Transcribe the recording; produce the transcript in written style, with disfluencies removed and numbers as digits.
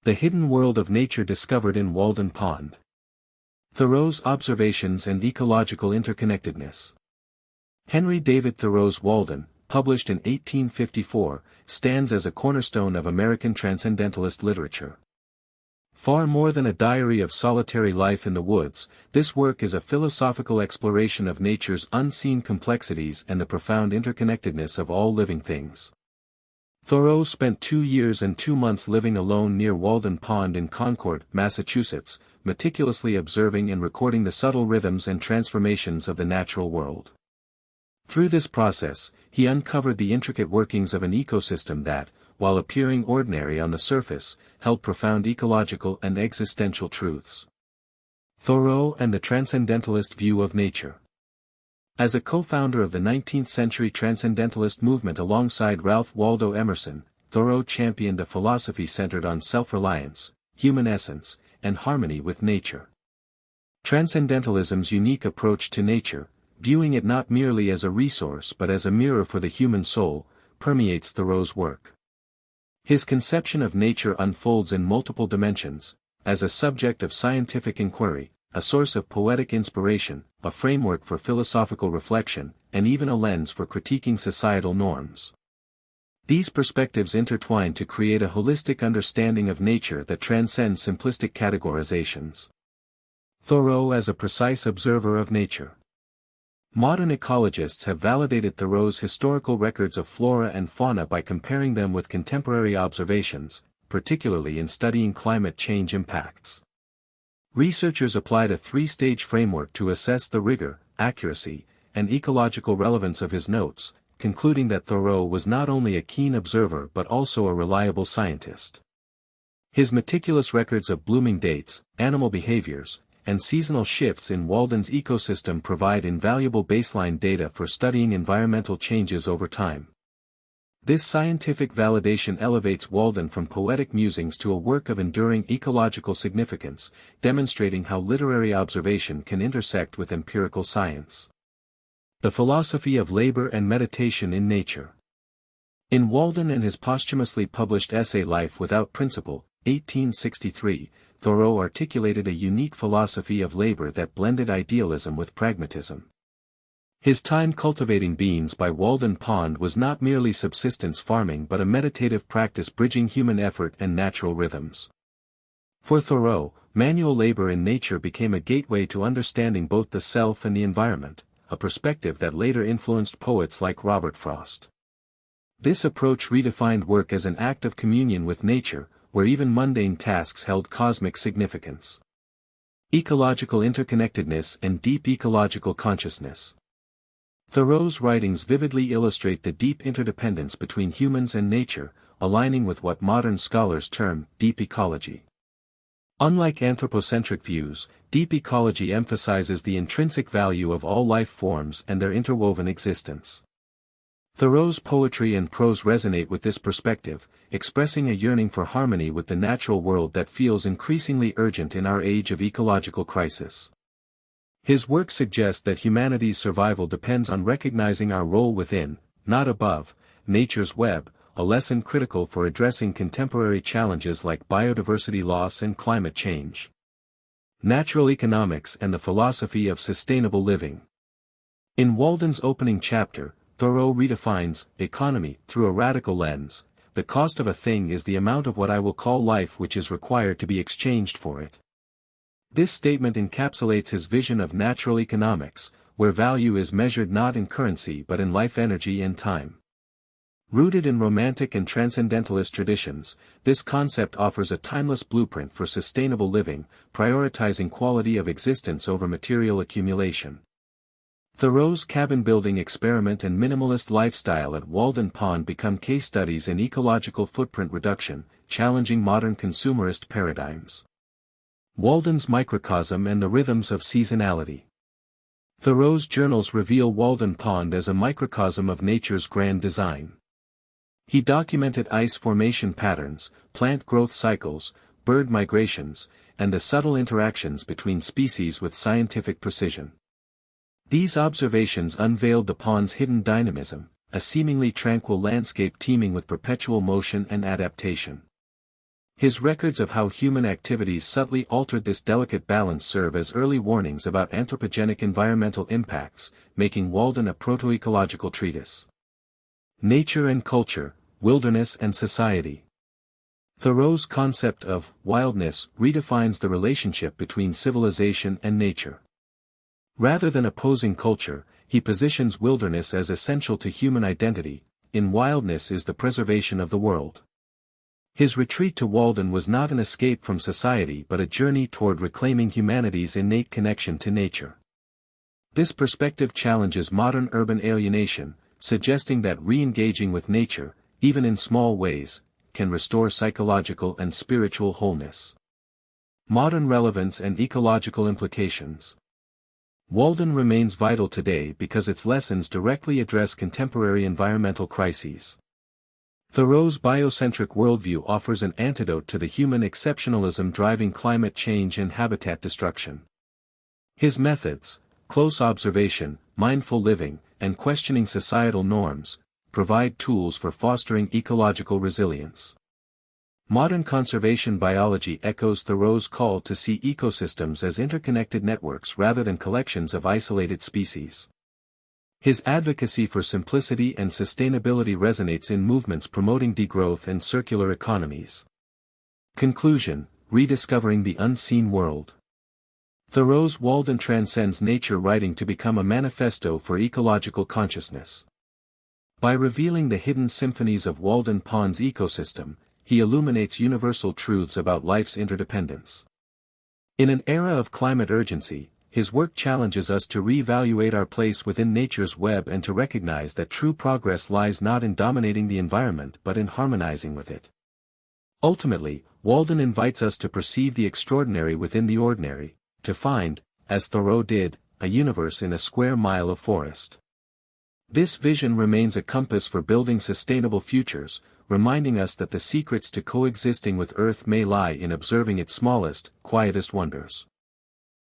The hidden world of nature discovered in Walden Pond. Thoreau's observations and ecological interconnectedness. Henry David Thoreau's Walden, published in 1854, stands as a cornerstone of American transcendentalist literature. Far more than a diary of solitary life in the woods, this work is a philosophical exploration of nature's unseen complexities and the profound interconnectedness of all living things. Thoreau spent 2 years and 2 months living alone near Walden Pond in Concord, Massachusetts, meticulously observing and recording the subtle rhythms and transformations of the natural world. Through this process, he uncovered the intricate workings of an ecosystem that, while appearing ordinary on the surface, held profound ecological and existential truths. Thoreau and the Transcendentalist View of Nature. As a co-founder of the 19th-century Transcendentalist movement alongside Ralph Waldo Emerson, Thoreau championed a philosophy centered on self-reliance, human essence, and harmony with nature. Transcendentalism's unique approach to nature, viewing it not merely as a resource but as a mirror for the human soul, permeates Thoreau's work. His conception of nature unfolds in multiple dimensions, as a subject of scientific inquiry, a source of poetic inspiration, a framework for philosophical reflection, and even a lens for critiquing societal norms. These perspectives intertwine to create a holistic understanding of nature that transcends simplistic categorizations. Thoreau as a precise observer of nature. Modern ecologists have validated Thoreau's historical records of flora and fauna by comparing them with contemporary observations, particularly in studying climate change impacts. Researchers applied a 3-stage framework to assess the rigor, accuracy, and ecological relevance of his notes, concluding that Thoreau was not only a keen observer but also a reliable scientist. His meticulous records of blooming dates, animal behaviors, and seasonal shifts in Walden's ecosystem provide invaluable baseline data for studying environmental changes over time. This scientific validation elevates Walden from poetic musings to a work of enduring ecological significance, demonstrating how literary observation can intersect with empirical science. The philosophy of labor and meditation in nature. In Walden and his posthumously published essay Life Without Principle, 1863, Thoreau articulated a unique philosophy of labor that blended idealism with pragmatism. His time cultivating beans by Walden Pond was not merely subsistence farming but a meditative practice bridging human effort and natural rhythms. For Thoreau, manual labor in nature became a gateway to understanding both the self and the environment, a perspective that later influenced poets like Robert Frost. This approach redefined work as an act of communion with nature, where even mundane tasks held cosmic significance. Ecological interconnectedness and deep ecological consciousness. Thoreau's writings vividly illustrate the deep interdependence between humans and nature, aligning with what modern scholars term deep ecology. Unlike anthropocentric views, deep ecology emphasizes the intrinsic value of all life forms and their interwoven existence. Thoreau's poetry and prose resonate with this perspective, expressing a yearning for harmony with the natural world that feels increasingly urgent in our age of ecological crisis. His work suggests that humanity's survival depends on recognizing our role within, not above, nature's web, a lesson critical for addressing contemporary challenges like biodiversity loss and climate change. Natural economics and the philosophy of sustainable living. In Walden's opening chapter, Thoreau redefines economy through a radical lens. The cost of a thing is the amount of what I will call life which is required to be exchanged for it. This statement encapsulates his vision of natural economics, where value is measured not in currency but in life energy and time. Rooted in romantic and transcendentalist traditions, this concept offers a timeless blueprint for sustainable living, prioritizing quality of existence over material accumulation. Thoreau's cabin-building experiment and minimalist lifestyle at Walden Pond become case studies in ecological footprint reduction, challenging modern consumerist paradigms. Walden's microcosm and the rhythms of seasonality. Thoreau's journals reveal Walden Pond as a microcosm of nature's grand design. He documented ice formation patterns, plant growth cycles, bird migrations, and the subtle interactions between species with scientific precision. These observations unveiled the pond's hidden dynamism, a seemingly tranquil landscape teeming with perpetual motion and adaptation. His records of how human activities subtly altered this delicate balance serve as early warnings about anthropogenic environmental impacts, making Walden a proto-ecological treatise. Nature and Culture, Wilderness and Society. Thoreau's concept of wildness redefines the relationship between civilization and nature. Rather than opposing culture, he positions wilderness as essential to human identity. In wildness is the preservation of the world. His retreat to Walden was not an escape from society but a journey toward reclaiming humanity's innate connection to nature. This perspective challenges modern urban alienation, suggesting that re-engaging with nature, even in small ways, can restore psychological and spiritual wholeness. Modern relevance and ecological implications. Walden remains vital today because its lessons directly address contemporary environmental crises. Thoreau's biocentric worldview offers an antidote to the human exceptionalism driving climate change and habitat destruction. His methods, close observation, mindful living, and questioning societal norms, provide tools for fostering ecological resilience. Modern conservation biology echoes Thoreau's call to see ecosystems as interconnected networks rather than collections of isolated species. His advocacy for simplicity and sustainability resonates in movements promoting degrowth and circular economies. Conclusion: Rediscovering the Unseen World. Thoreau's Walden transcends nature writing to become a manifesto for ecological consciousness. By revealing the hidden symphonies of Walden Pond's ecosystem, he illuminates universal truths about life's interdependence. In an era of climate urgency, his work challenges us to re-evaluate our place within nature's web and to recognize that true progress lies not in dominating the environment but in harmonizing with it. Ultimately, Walden invites us to perceive the extraordinary within the ordinary, to find, as Thoreau did, a universe in a square mile of forest. This vision remains a compass for building sustainable futures, reminding us that the secrets to coexisting with Earth may lie in observing its smallest, quietest wonders.